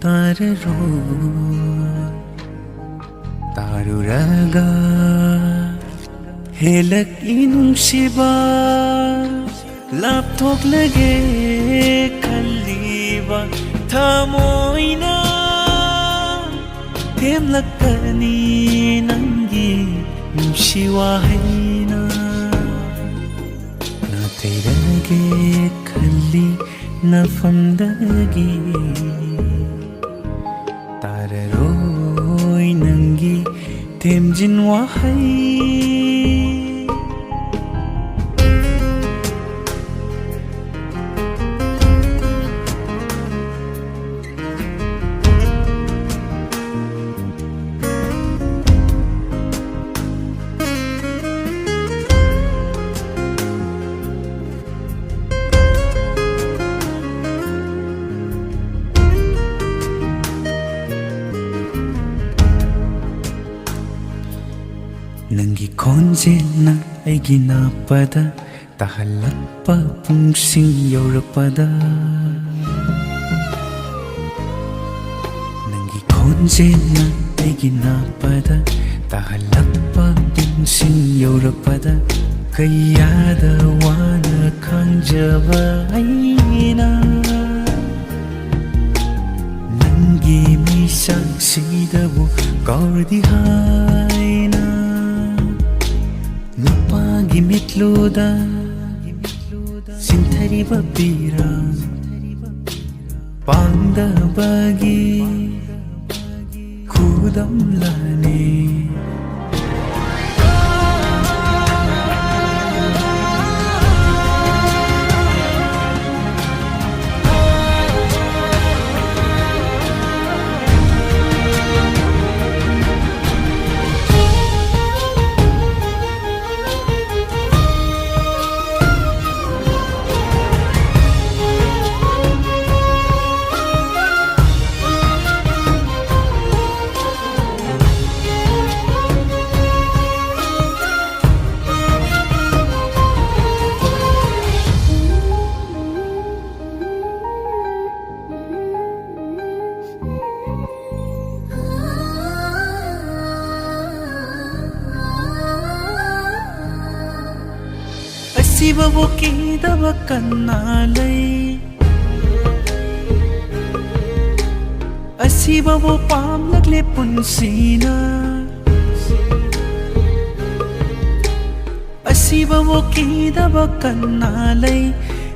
ताररो तारुरगा हेलकी नुंसिबा लापथोक्लगे खल्लीबा थमोइना थेमलक्कनी नंगी नुंसि वाहैना नाथैरगे खल्ली नफमदगी ताररोय नंगी थेमजिन वाहै नंगी खोंजेलना अैगी नापदा ताहल्लक्पा पुंगसिंग यौरपदा नंगी खोंजेलना अैगी नापदा ताहल्लक्पा पुंगसिंग यौरपदा कयादा वाना खंजबा अैना नंगी मिसांगसिदबु कौरदी हायना नुपागी मिट्लुदा सिंथरिबा पीरा पांगदबगी खुदमलाने Asibabu kidaba kannalai Asibabu pamlagle punsina Asibabu kidaba kannalai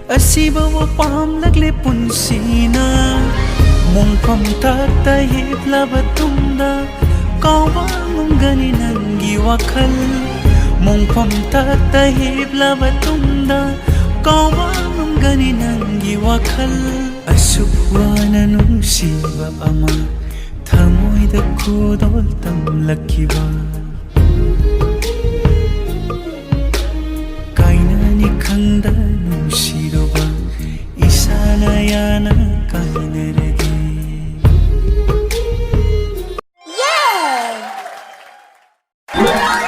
Asibabu pamlagle punsina Mungpam takta hiplaba tumda Kawa mungani nangi wakal Mungpam takta hiplaba tumda Kawa mungani nangi wakal Asubwana nungsiba ama Thamoida kudol tamlakiba Kainani khangda nungsiroba Isana yana kainarage Yeah!